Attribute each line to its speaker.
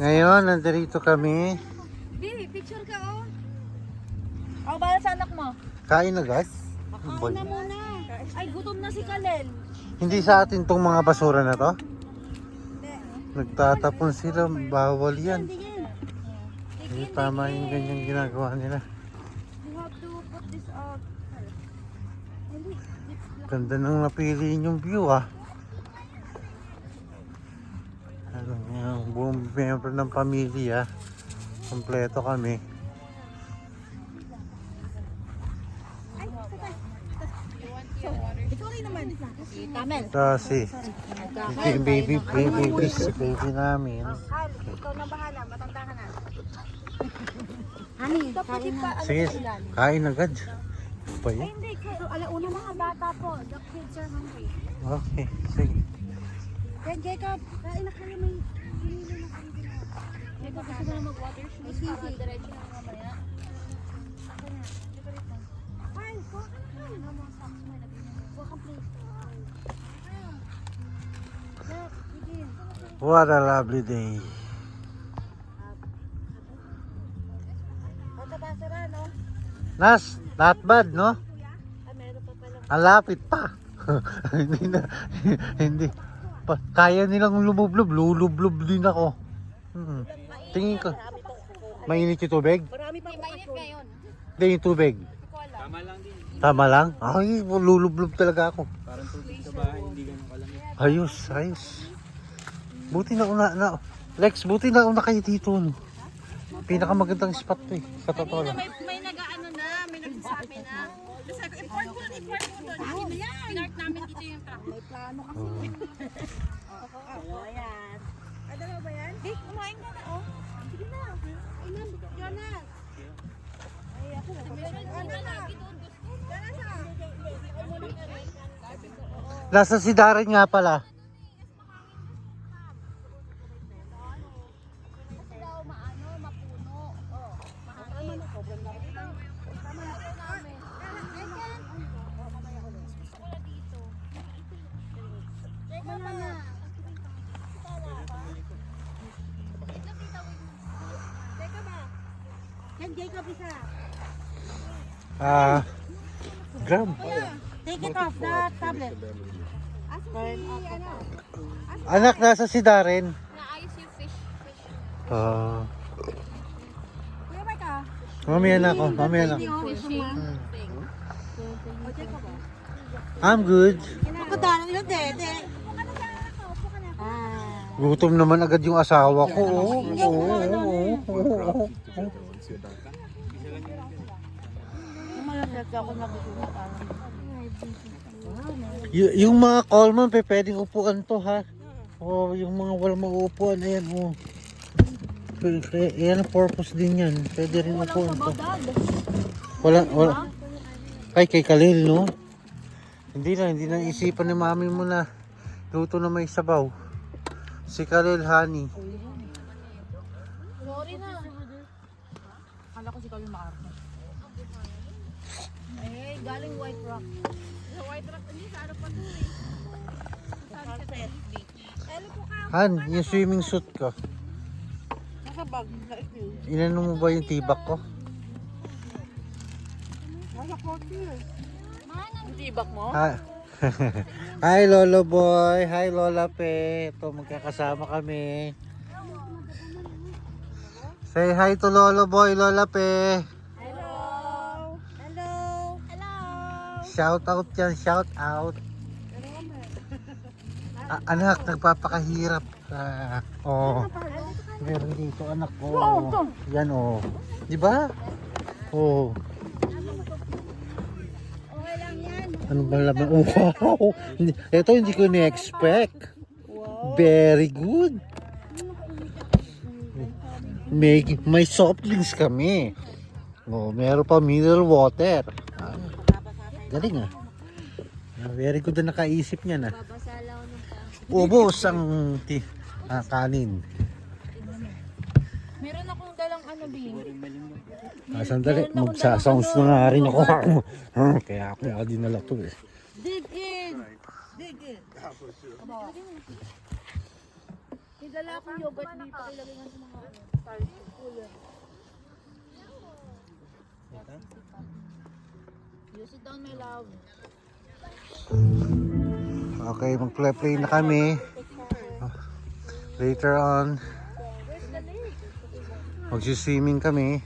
Speaker 1: Ngayon, nandito kami.
Speaker 2: Baby, picture ka oh. Ako ba sa anak mo?
Speaker 1: Kain na guys.
Speaker 2: Kain na muna. Ay, gutom na si Kalel.
Speaker 1: Hindi sa atin tong mga basura na to. Nagtatapon sila, bawal yan. Hindi tama yung ganyan ginagawa nila.
Speaker 2: You have to put this out.
Speaker 1: Ganda nang napili yung view ah. Ano, yung buong member ng pamilya. Kompleto kami.
Speaker 2: Ikaw rin naman. Tamel.
Speaker 1: Kasi yung baby namin.
Speaker 2: Ikaw na bahala. Matanda ka na. Honey, kain na.
Speaker 1: Sige, kain agad. Pa
Speaker 2: Ay,
Speaker 1: yun?
Speaker 2: hindi. Alauna mga bata po. The kids are hungry.
Speaker 1: Okay, sige.
Speaker 2: Then, Jacob, kain na kayo. May pinili na kayo. Jacob, gusto mo na mag-water shoes para diretso na mamaya. Fine, kuha ka na kayo. Mga socks mo, ilagay na. Kuha kang plate. Let's begin.
Speaker 1: What a lovely day.
Speaker 2: Pagkabasara, no?
Speaker 1: Nas, not bad, no?
Speaker 2: Ah, meron pa pala.
Speaker 1: Ang lapit pa. Hindi na, hindi. Kaya nilang lumublob, lulublob din ako. Tingin ko. Mainit yung tubig?
Speaker 2: Marami pa mainit ngayon.
Speaker 1: Hindi yung tubig.
Speaker 3: Tama lang din.
Speaker 1: Tama lang? Ay, lulublob talaga ako.
Speaker 3: Parang tubig sa bahay, hindi ganun kalamig.
Speaker 1: Ayos, ayos. Buti na Lex, buti na una kayo dito. No? Pinakamagandang spot to eh. Sa totoo lang.
Speaker 2: May nag-ano na, may nagsasabi na. Kasi ako, import mo doon. Pinart namin dito yung truck. May plano kasi. Ayan. Ano ba yan? Eh, kumain ka na, oh. Sige na. Ayun, Jonas. Ay, ako na.
Speaker 1: Nasa si Darren nga pala.
Speaker 2: Jacob, isa.
Speaker 1: Grab.
Speaker 2: Take it off the tablet.
Speaker 1: Anak, nasa si Darren.
Speaker 2: Naayos yung fish. Kuya Mike,
Speaker 1: Mamaya na ako, mamaya na.
Speaker 2: fishing.
Speaker 1: I'm good.
Speaker 2: Nakadaan nila, dede.
Speaker 1: Gutom naman agad yung asawa ko. Oo. Yung mga callman, pwedeng upuan to ha. O yung mga walang mauupuan, ayan o. Ayan ang purpose din yan. Pwede rin upuan to. Wala. Kay Kalil, no? Hindi na isipan ni mami mo na luto na may sabaw. Si Kalil, honey.
Speaker 2: Sorry na. Akala ko si Kalil maarte. Eh, galing White Rock. Sa White Rock, sa ano pa to eh. Sunset Beach.
Speaker 1: Han, yung swimming suit ko.
Speaker 2: Nasa bag.
Speaker 1: Inano mo ba yung tibak ko?
Speaker 2: Nasa kotse eh. Ang tibak mo?
Speaker 1: Hi Lolo Boy, hi Lola Pe. Ito magkakasama kami. Say hi to Lolo Boy, Lola Pe.
Speaker 2: Hello! Hello! Hello!
Speaker 1: Shout out yan, shout out. Anak, nagpapakahirap ka. Oh. Meron dito anak ko. Yan oh. Di ba? Oh.
Speaker 2: Okay lang yan.
Speaker 1: Ano ba laman? Oh, wow. Ito hindi ko ni-expect. Very good. May soft drinks kami. Oh, meron pa mineral water. Galing ah. Very good na nakaisip niya na. Ubos ang kanin.
Speaker 2: Meron akong dalang ano, Bing.
Speaker 1: Sandali, magsasounds na nga rin ako. Kaya ako dinala to eh.
Speaker 2: Dig in! Dig in! dala akong yogurt dito. Ilagay nga sa mga cooler. Use it down, my love.
Speaker 1: Okay, mag-play na kami. Later on,
Speaker 2: Where's the lake?
Speaker 1: mag-swimming kami.